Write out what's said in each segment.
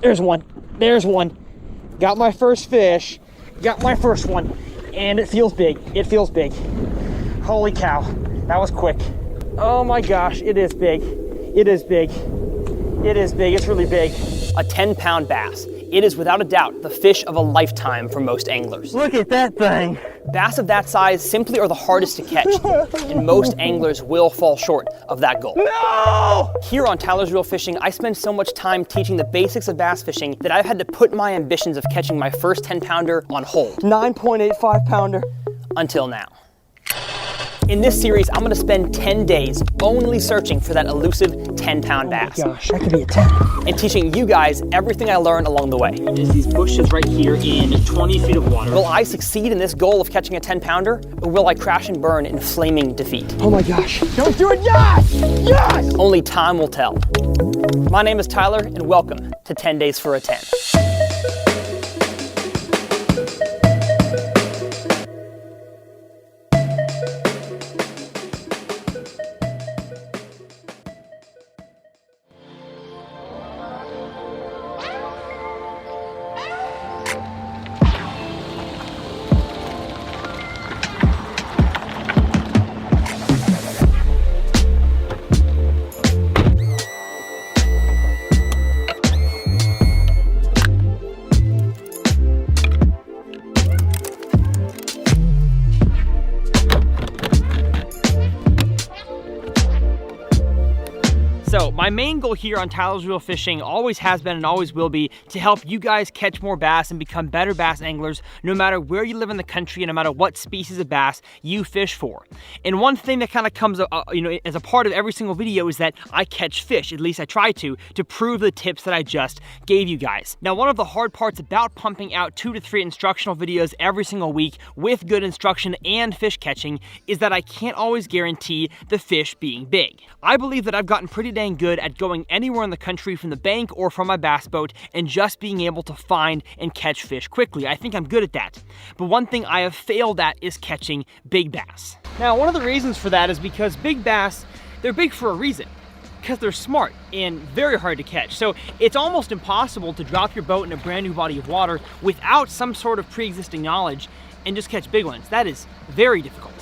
There's one. There's one. Got my first fish. Got my first one. And it feels big. It feels big. Holy cow. That was quick. Oh my gosh, it is big. It is big. It is big. It's really big. A 10-pound bass. It is without a doubt the fish of a lifetime for most anglers. Look at that thing. Bass of that size simply are the hardest to catch, and most anglers will fall short of that goal. No! Here on Tyler's Reel Fishing, I spend so much time teaching the basics of bass fishing that I've had to put my ambitions of catching my first 10-pounder on hold. 9.85 pounder. Until now. In this series, I'm gonna spend 10 days only searching for that elusive 10-pound bass. Oh my gosh, that could be a 10. And teaching you guys everything I learned along the way. There's these bushes right here in 20 feet of water. Will I succeed in this goal of catching a 10-pounder, or will I crash and burn in flaming defeat? Oh my gosh, don't do it, yes! Yes! Only time will tell. My name is Tyler, and welcome to 10 Days for a 10. So my main goal here on Tyler's Reel Fishing always has been and always will be to help you guys catch more bass and become better bass anglers no matter where you live in the country and no matter what species of bass you fish for. And one thing that kind of comes as a part of every single video is that I catch fish, at least I try to prove the tips that I just gave you guys. Now, one of the hard parts about pumping out 2 to 3 instructional videos every single week with good instruction and fish catching is that I can't always guarantee the fish being big. I believe that I've gotten pretty dang good at going anywhere in the country from the bank or from my bass boat and just being able to find and catch fish quickly. I think I'm good at that. But one thing I have failed at is catching big bass. Now, one of the reasons for that is because big bass, they're big for a reason. Because they're smart and very hard to catch. So it's almost impossible to drop your boat in a brand new body of water without some sort of pre-existing knowledge and just catch big ones. That is very difficult.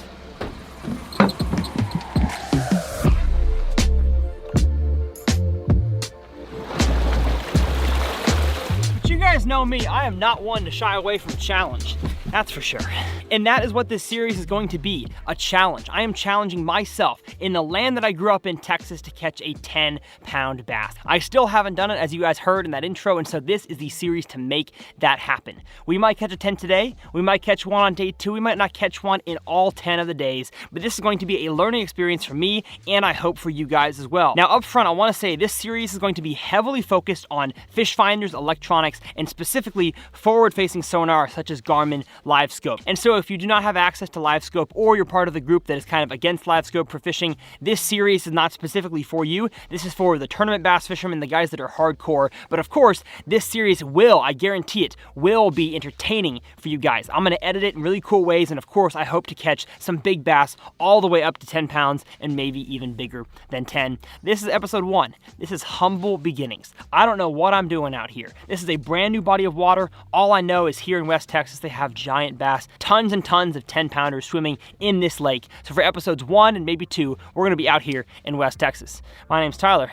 You guys know me, I am not one to shy away from a challenge, that's for sure. And that is what this series is going to be, a challenge. I am challenging myself in the land that I grew up in, Texas, to catch a 10-pound bass. I still haven't done it, as you guys heard in that intro, and so this is the series to make that happen. We might catch a 10 today, we might catch one on day 2, we might not catch one in all 10 of the days, but this is going to be a learning experience for me, and I hope for you guys as well. Now, up front, I want to say this series is going to be heavily focused on fish finders, electronics, and specifically forward-facing sonar such as Garmin LiveScope. And so if you do not have access to LiveScope or you're part of the group that is kind of against LiveScope for fishing, this series is not specifically for you. This is for the tournament bass fishermen, the guys that are hardcore. But of course, this series will, I guarantee it, will be entertaining for you guys. I'm gonna edit it in really cool ways, and of course, I hope to catch some big bass all the way up to 10 pounds and maybe even bigger than 10. This is episode 1. This is humble beginnings. I don't know what I'm doing out here. This is a brand new body of water. All I know is here in West Texas, they have giant bass, tons and tons of 10-pounders swimming in this lake. So for episodes 1 and maybe 2, we're gonna be out here in West Texas. My name's Tyler,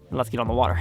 and let's get on the water.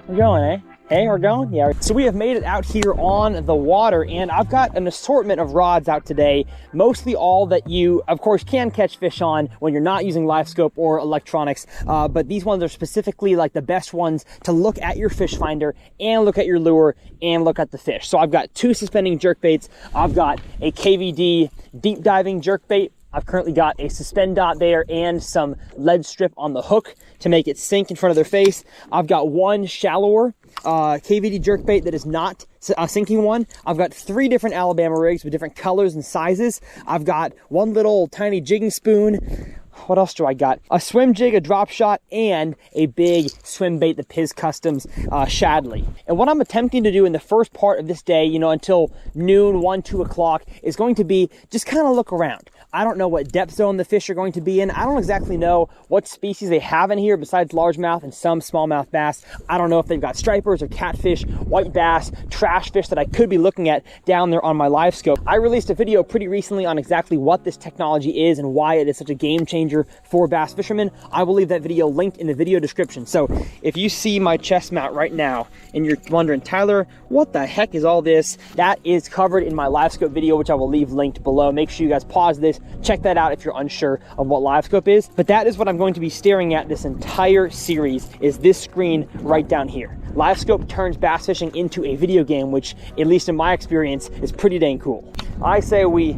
We're going, eh? Hey, we're going? Yeah. So we have made it out here on the water, and I've got an assortment of rods out today, mostly all that you, of course, can catch fish on when you're not using LiveScope or electronics, but these ones are specifically like the best ones to look at your fish finder and look at your lure and look at the fish. So I've got 2 suspending jerkbaits. I've got a KVD deep diving jerkbait. I've currently got a suspend dot there and some lead strip on the hook to make it sink in front of their face. I've got 1 shallower KVD jerkbait that is not a sinking one. I've got 3 different Alabama rigs with different colors and sizes. I've got 1 little tiny jigging spoon. What else do I got? A swim jig, a drop shot, and a big swim bait, the Piz Customs Shadley. And what I'm attempting to do in the first part of this day, until noon, 1, 2 o'clock, is going to be just kind of look around. I don't know what depth zone the fish are going to be in. I don't exactly know what species they have in here besides largemouth and some smallmouth bass. I don't know if they've got stripers or catfish, white bass, trash fish that I could be looking at down there on my live scope. I released a video pretty recently on exactly what this technology is and why it is such a game changer for bass fishermen. I will leave that video linked in the video description. So if you see my chest mount right now and you're wondering, Tyler, what the heck is all this? That is covered in my live scope video, which I will leave linked below. Make sure you guys pause this, check that out if you're unsure of what live scope is. But that is what I'm going to be staring at this entire series, is this screen right down here. Live scope turns bass fishing into a video game, which, at least in my experience, is pretty dang cool. I say we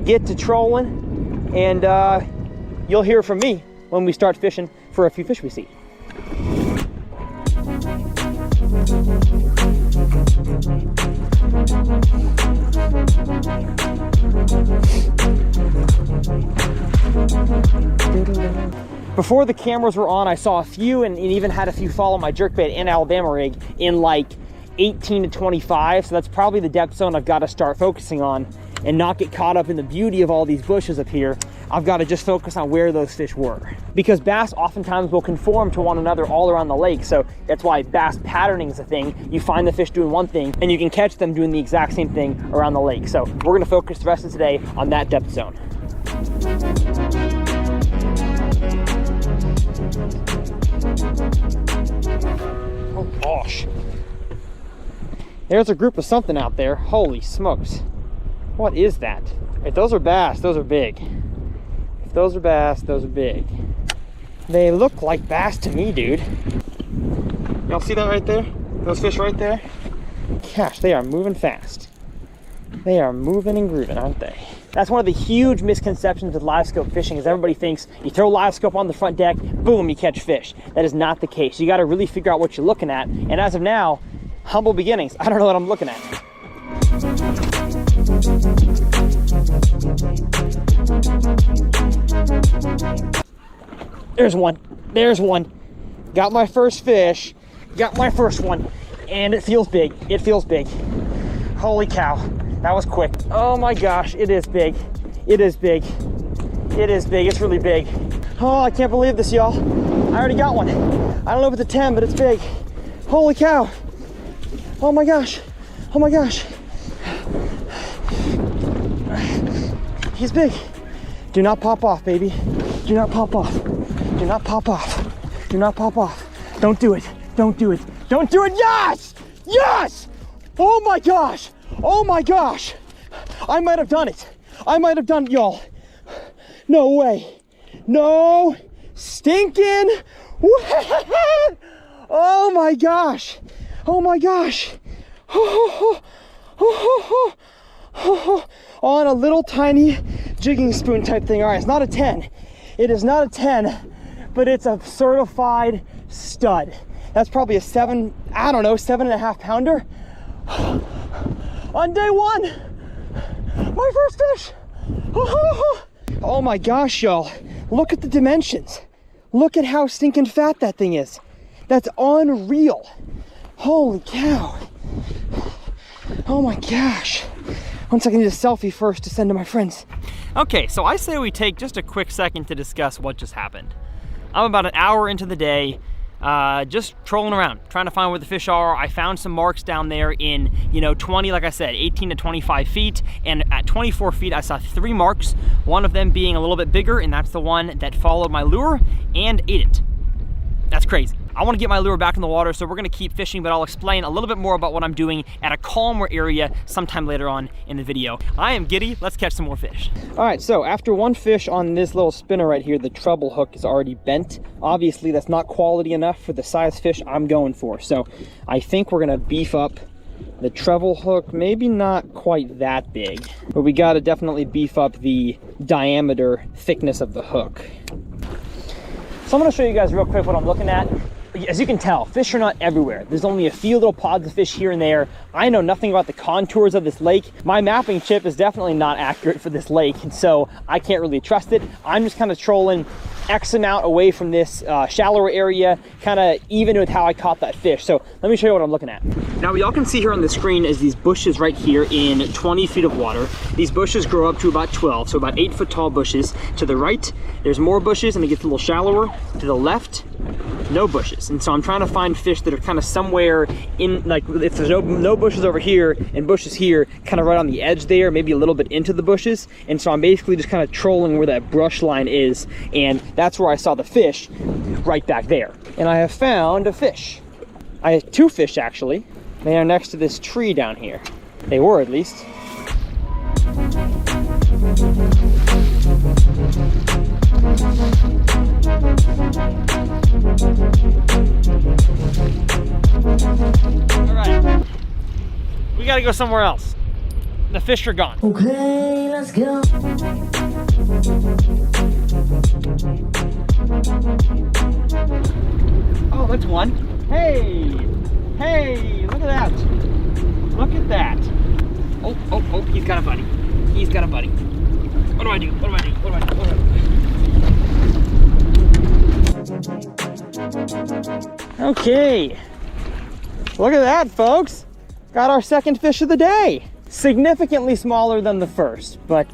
get to trolling, and you'll hear from me when we start fishing for a few fish we see. Before the cameras were on, I saw a few and even had a few follow my jerkbait and Alabama rig in like 18 to 25. So that's probably the depth zone I've got to start focusing on and not get caught up in the beauty of all these bushes up here. I've got to just focus on where those fish were, because bass oftentimes will conform to one another all around the lake. So that's why bass patterning is a thing. You find the fish doing one thing and you can catch them doing the exact same thing around the lake. So we're going to focus the rest of today on that depth zone. Oh gosh. There's a group of something out there. Holy smokes. What is that? If those are bass, those are big. If those are bass, those are big. They look like bass to me, dude. Y'all see that right there? Those fish right there? Gosh, they are moving fast. They are moving and grooving, aren't they? That's one of the huge misconceptions with live scope fishing, is everybody thinks you throw live scope on the front deck, boom, you catch fish. That is not the case. You got to really figure out what you're looking at. And as of now, humble beginnings. I don't know what I'm looking at. There's one. There's one. Got my first fish. Got my first one. And it feels big. It feels big. Holy cow. That was quick. Oh my gosh, it is big. It is big. It is big. It's really big. Oh, I can't believe this, y'all. I already got one. I don't know if it's a 10, but it's big. Holy cow. Oh my gosh. Oh my gosh. He's big. Do not pop off, baby. Do not pop off. Do not pop off. Do not pop off. Don't do it. Don't do it. Don't do it. Yes! Yes! Oh my gosh. Oh my gosh. I might have done it. I might have done it, y'all. No way. No stinking way. Oh my gosh. Oh my gosh. On a little tiny jigging spoon type thing. All right, it's not a 10. It is not a 10, but it's a certified stud. That's probably a 7, I don't know, 7.5 pounder. On day one, my first fish. Oh my gosh, y'all. Look at the dimensions. Look at how stinking fat that thing is. That's unreal. Holy cow. Oh my gosh. One second, I need a selfie first to send to my friends. Okay, so I say we take just a quick second to discuss what just happened. I'm about an hour into the day, just trolling around, trying to find where the fish are. I found some marks down there in, 20, like I said, 18 to 25 feet. And at 24 feet, I saw 3 marks, one of them being a little bit bigger, and that's the one that followed my lure and ate it. That's crazy. I want to get my lure back in the water, so we're going to keep fishing, but I'll explain a little bit more about what I'm doing at a calmer area sometime later on in the video. I am giddy. Let's catch some more fish. All right, so after one fish on this little spinner right here, the treble hook is already bent. Obviously, that's not quality enough for the size fish I'm going for. So I think we're going to beef up the treble hook. Maybe not quite that big, but we got to definitely beef up the diameter thickness of the hook. So I'm going to show you guys real quick what I'm looking at. As you can tell, fish are not everywhere. There's only a few little pods of fish here and there. I know nothing about the contours of this lake. My mapping chip is definitely not accurate for this lake, and so I can't really trust it. I'm just kind of trolling, X amount away from this shallower area, kind of even with how I caught that fish. So let me show you what I'm looking at. Now what y'all can see here on the screen is these bushes right here in 20 feet of water. These bushes grow up to about 12, so about 8 foot tall bushes. To the right, there's more bushes and it gets a little shallower. To the left, no bushes. And so I'm trying to find fish that are kind of somewhere in, like if there's no bushes over here and bushes here, kind of right on the edge there, maybe a little bit into the bushes. And so I'm basically just kind of trolling where that brush line is, and that's where I saw the fish, right back there. And I have found a fish. I have 2 fish actually. They are next to this tree down here. They were, at least. All right, we gotta go somewhere else. The fish are gone. Okay, let's go. Oh, that's one. Hey, hey, look at that. Look at that. Oh, he's got a buddy. He's got a buddy. What do I do? What do I do? What do I do? What do I do? Okay. Look at that, folks. Got our second fish of the day. Significantly smaller than the first, but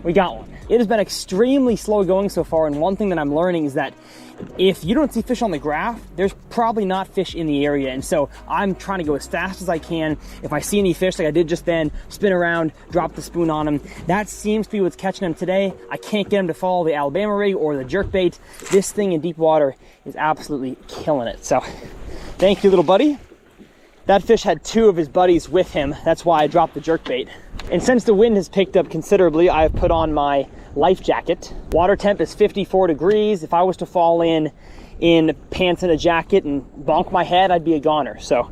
we got one. It has been extremely slow going so far, and one thing that I'm learning is that if you don't see fish on the graph, there's probably not fish in the area. And so I'm trying to go as fast as I can. If I see any fish, like I did just then, spin around, drop the spoon on them. That seems to be what's catching them today. I can't get them to follow the Alabama rig or the jerkbait. This thing in deep water is absolutely killing it. So thank you, little buddy. That fish had 2 of his buddies with him. That's why I dropped the jerkbait. And since the wind has picked up considerably, I've put on my life jacket. Water temp is 54 degrees. If I was to fall in pants and a jacket and bonk my head, I'd be a goner. So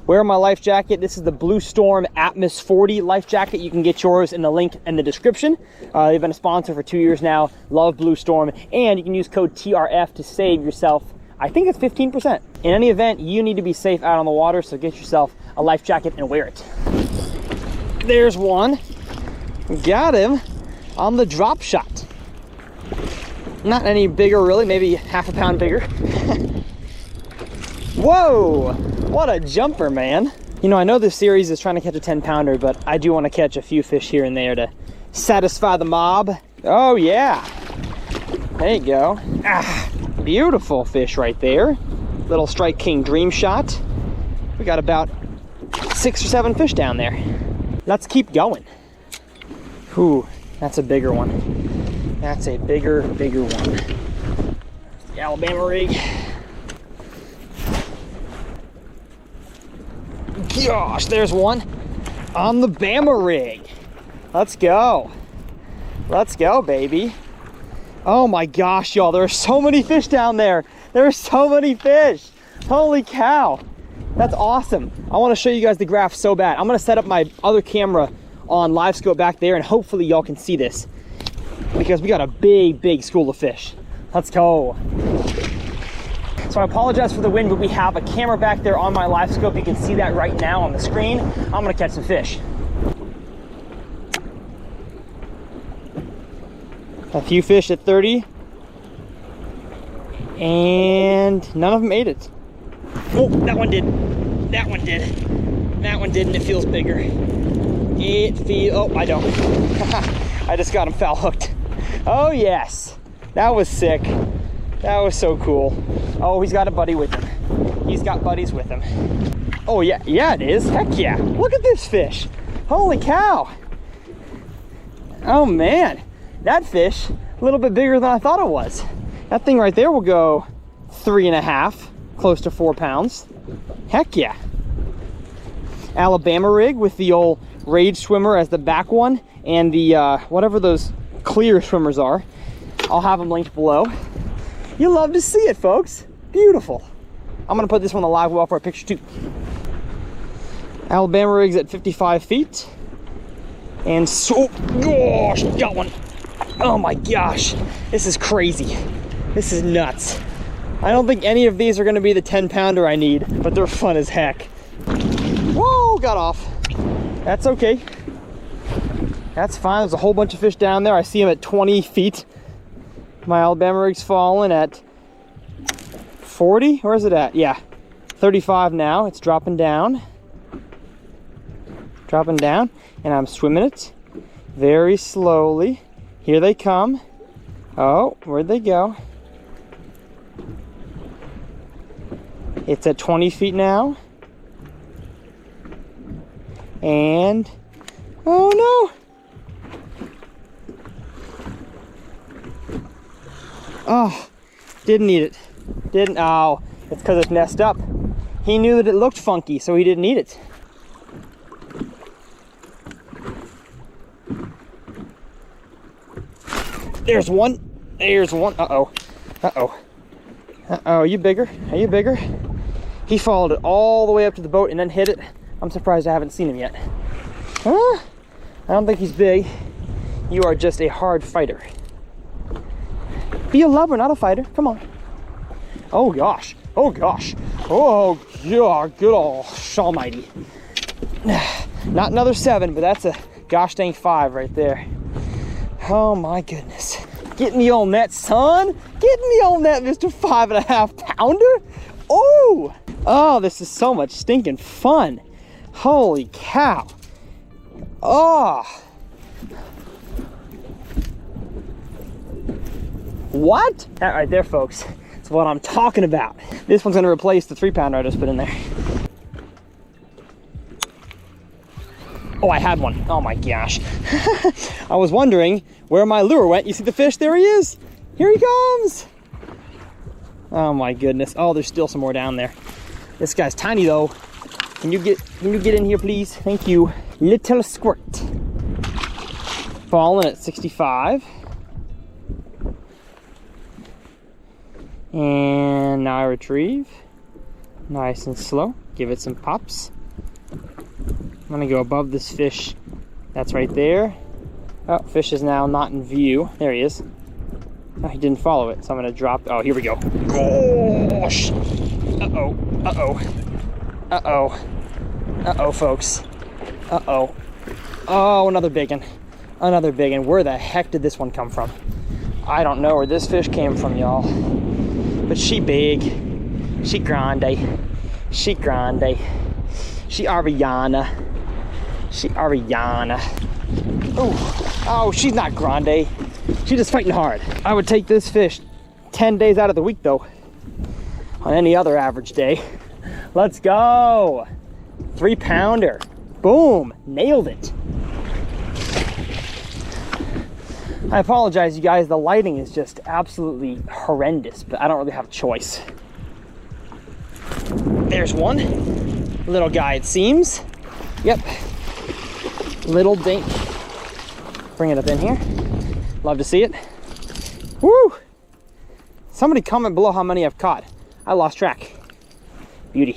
wear my life jacket. This is the Blue Storm Atmos 40 life jacket. You can get yours in the link in the description. They've been a sponsor for 2 years now. Love Blue Storm. And you can use code TRF to save yourself, I think it's 15%. In any event, you need to be safe out on the water, so get yourself a life jacket and wear it. There's one. Got him on the drop shot. Not any bigger really, maybe half a pound bigger. Whoa, what a jumper, man. You know, I know this series is trying to catch a 10-pounder, but I do want to catch a few fish here and there to satisfy the mob. Oh yeah, there you go. Ah, beautiful fish right there. Little Strike King Dream Shot. We got about 6 or 7 fish down there. Let's keep going. Ooh, that's a bigger one. That's a bigger one. The Alabama rig. Gosh, there's one on the Bama rig. Let's go. Let's go, baby. Oh my gosh, y'all, there are so many fish down there. There are so many fish. Holy cow. That's awesome. I want to show you guys the graph so bad. I'm going to set up my other camera on live scope back there, and hopefully y'all can see this, because we got a big school of fish. Let's go. So I apologize for the wind, but we have a camera back there on my live scope. You can see that right now on the screen. I'm going to catch some fish. A few fish at 30, and none of them ate it. Oh, that one did. That one did. That one didn't. It feels bigger. Oh, I don't. I just got him foul hooked. Oh yes, that was sick. That was so cool. Oh, he's got a buddy with him. He's got buddies with him. Oh yeah, yeah it is. Heck yeah. Look at this fish. Holy cow. Oh man, that fish a little bit bigger than I thought it was. That thing right there will go 3.5, close to 4 pounds. Heck yeah. Alabama rig with the old Rage swimmer as the back one, and the whatever those clear swimmers are. I'll have them linked below. You'll love to see it, folks. Beautiful. I'm gonna put this one on the live well for a picture too. Alabama rigs at 55 feet. And so, gosh, got one. Oh my gosh, this is crazy. This is nuts. I don't think any of these are gonna be the 10-pounder I need, but they're fun as heck. Whoa, got off. That's okay. That's fine. There's a whole bunch of fish down there. I see them at 20 feet. My Alabama rig's falling at 40. Where's it at? Yeah, 35 now. It's dropping down. Dropping down, and I'm swimming it very slowly. Here they come. Oh, where'd they go? It's at 20 feet now. And, oh no! Oh, didn't eat it. Didn't, oh, it's because it's messed up. He knew that it looked funky, so he didn't eat it. There's one. There's one. Uh-oh. Uh-oh. Uh-oh, are you bigger? Are you bigger? He followed it all the way up to the boat and then hit it. I'm surprised I haven't seen him yet. Huh? I don't think he's big. You are just a hard fighter. Be a lover, not a fighter. Come on. Oh gosh. Oh gosh. Oh God, good old almighty. Not another 7, but that's a gosh dang 5 right there. Oh my goodness. Get in the old net, son. Get in the old net, Mr. 5.5 pounder. Oh. Oh, this is so much stinking fun. Holy cow. Oh. What? That right there, folks. That's what I'm talking about. This one's gonna replace the 3-pounder I just put in there. Oh, I had one. Oh my gosh. I was wondering where my lure went. You see the fish? There he is. Here he comes. Oh my goodness. Oh, there's still some more down there. This guy's tiny though. Can you get in here, please? Thank you. Little squirt. Falling at 65. And now I retrieve. Nice and slow. Give it some pops. I'm gonna go above this fish. That's right there. Oh, fish is now not in view. There he is. Oh, he didn't follow it, so I'm gonna drop. Oh, here we go. Gosh! Uh-oh, uh-oh, uh-oh, uh-oh, folks. Uh-oh. Oh, another big one. Another big one. Where the heck did this one come from? I don't know where this fish came from, y'all. But she big. She grande. She grande. She Ariana. She Ariana. Oh, she's not grande. She's just fighting hard. I would take this fish 10 days out of the week though. On any other average day. Let's go. 3-pounder. Boom, nailed it. I apologize, you guys. The lighting is just absolutely horrendous, but I don't really have a choice. There's one. Little guy, it seems. Yep. Little dink. Bring it up in here. Love to see it. Woo! Somebody comment below how many I've caught. I lost track. Beauty.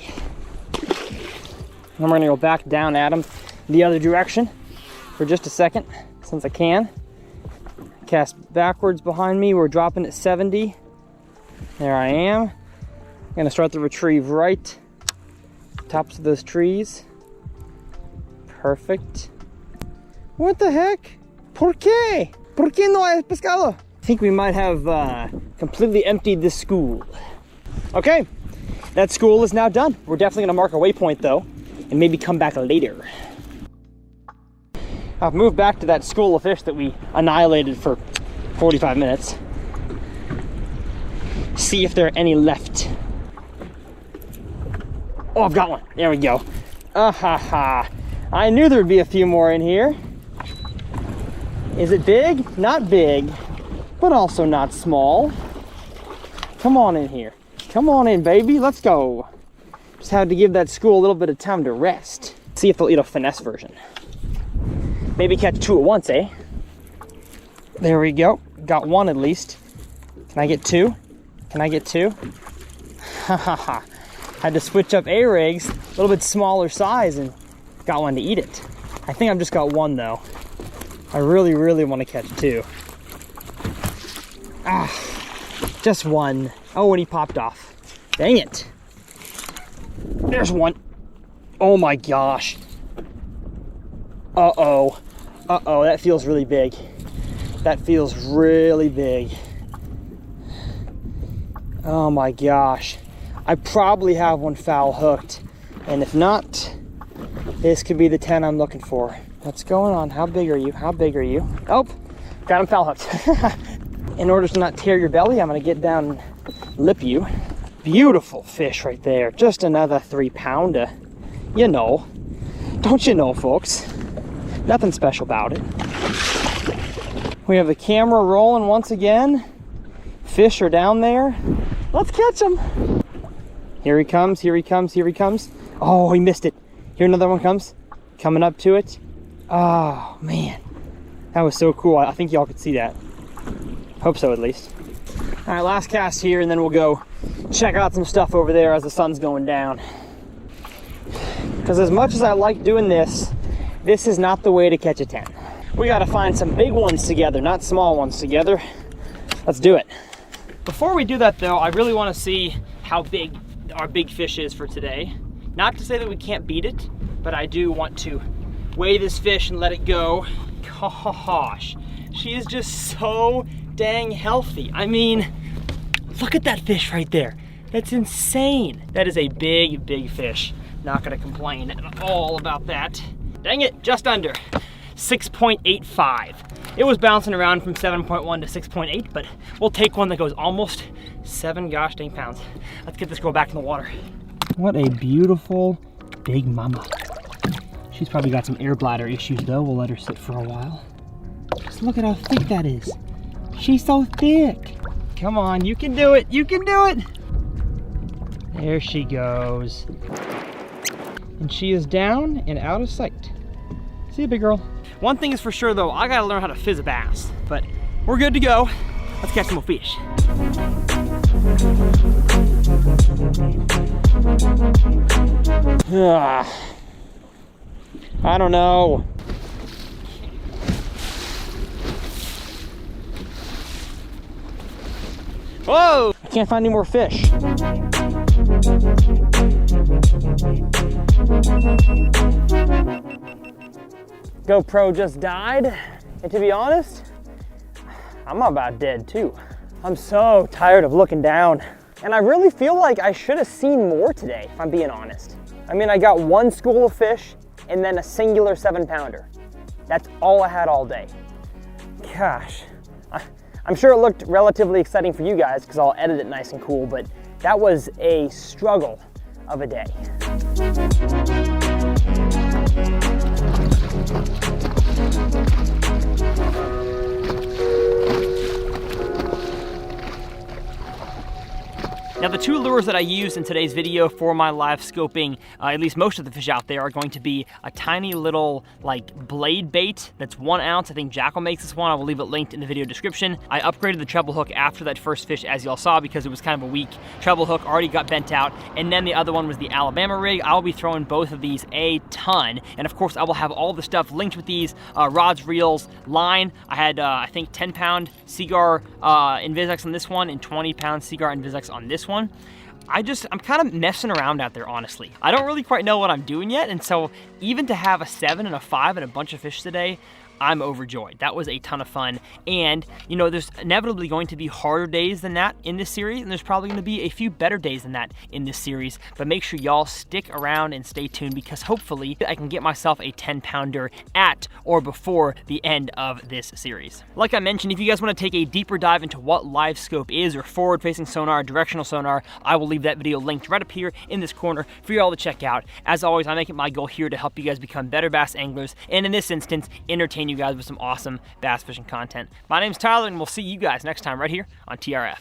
And we're gonna go back down at him the other direction for just a second, since I can. Cast backwards behind me. We're dropping at 70. There I am. I'm gonna start the retrieve right. Tops of those trees. Perfect. What the heck? ¿Por qué? ¿Por qué no hay pescado? I think we might have completely emptied this school. Okay, that school is now done. We're definitely gonna mark a waypoint though, and maybe come back later. I've moved back to that school of fish that we annihilated for 45 minutes. See if there are any left. Oh, I've got one. There we go. Ha. I knew there would be a few more in here. Is it big? Not big, but also not small. Come on in here. Come on in, baby. Let's go. Just had to give that school a little bit of time to rest. See if they'll eat a finesse version. Maybe catch 2 at once, eh? There we go. Got one at least. Can I get 2? Can I get 2? Ha. Had to switch up A-rigs, a little bit smaller size, and got one to eat it. I think I've just got 1 though. I really want to catch 2. Just 1. Oh, and he popped off. Dang it. There's 1. Oh my gosh. Uh-oh, that feels really big. That feels really big. Oh my gosh. I probably have one foul hooked. And if not, this could be the 10 I'm looking for. What's going on? How big are you? How big are you? Oh, got him foul hooked. In order to not tear your belly, I'm gonna get down and lip you. Beautiful fish right there. Just another 3-pounder. You know. Don't you know, folks? Nothing special about it. We have the camera rolling once again. Fish are down there. Let's catch him. Here he comes, here he comes, here he comes. Oh, he missed it. Here another one comes. Coming up to it. Oh, man. That was so cool. I think y'all could see that. Hope so, at least. All right, last cast here, and then we'll go check out some stuff over there as the sun's going down. Because as much as I like doing this, this is not the way to catch a 10. We got to find some big ones together, not small ones together. Let's do it. Before we do that, though, I really want to see how big our big fish is for today. Not to say that we can't beat it, but I do want to weigh this fish and let it go. Gosh, she is just so dang healthy. I mean, look at that fish right there. That's insane. That is a big, big fish. Not gonna complain at all about that. Dang it, just under 6.85. It was bouncing around from 7.1 to 6.8, but we'll take one that goes almost 7 gosh dang pounds. Let's get this girl back in the water. What a beautiful big mama. She's probably got some air bladder issues though. We'll let her sit for a while. Just look at how thick that is. She's so thick. Come on, you can do it, you can do it. There she goes. And she is down and out of sight. See you, big girl. One thing is for sure though, I gotta learn how to fizz a bass, but we're good to go. Let's catch some more fish. I don't know. Whoa! I can't find any more fish. GoPro just died, and to be honest, I'm about dead too. I'm so tired of looking down, and I really feel like I should have seen more today, if I'm being honest. I mean, I got one school of fish and then a singular 7-pounder. That's all I had all day. Gosh, I'm sure it looked relatively exciting for you guys because I'll edit it nice and cool, but that was a struggle of a day. Now the two lures that I used in today's video for my live scoping, at least most of the fish out there, are going to be a tiny little like blade bait that's 1 ounce. I think Jackal makes this one. I will leave it linked in the video description. I upgraded the treble hook after that first fish, as y'all saw, because it was kind of a weak treble hook, already got bent out. And then the other one was the Alabama rig. I will be throwing both of these a ton. And of course I will have all the stuff linked with these, rods, reels, line. I had I think 10-pound Seaguar Invisex on this one and 20-pound Seaguar Invisex on this one. I'm kind of messing around out there, honestly. I don't really quite know what I'm doing yet, and so even to have a 7 and a 5 and a bunch of fish today, I'm overjoyed. That was a ton of fun. And, you know, there's inevitably going to be harder days than that in this series, and there's probably going to be a few better days than that in this series. But make sure y'all stick around and stay tuned, because hopefully I can get myself a 10-pounder at or before the end of this series. Like I mentioned, if you guys want to take a deeper dive into what live scope is, or forward-facing sonar, directional sonar, I will leave that video linked right up here in this corner for y'all to check out. As always, I make it my goal here to help you guys become better bass anglers, and in this instance, entertain you guys with some awesome bass fishing content. My name's Tyler, and we'll see you guys next time right here on TRF.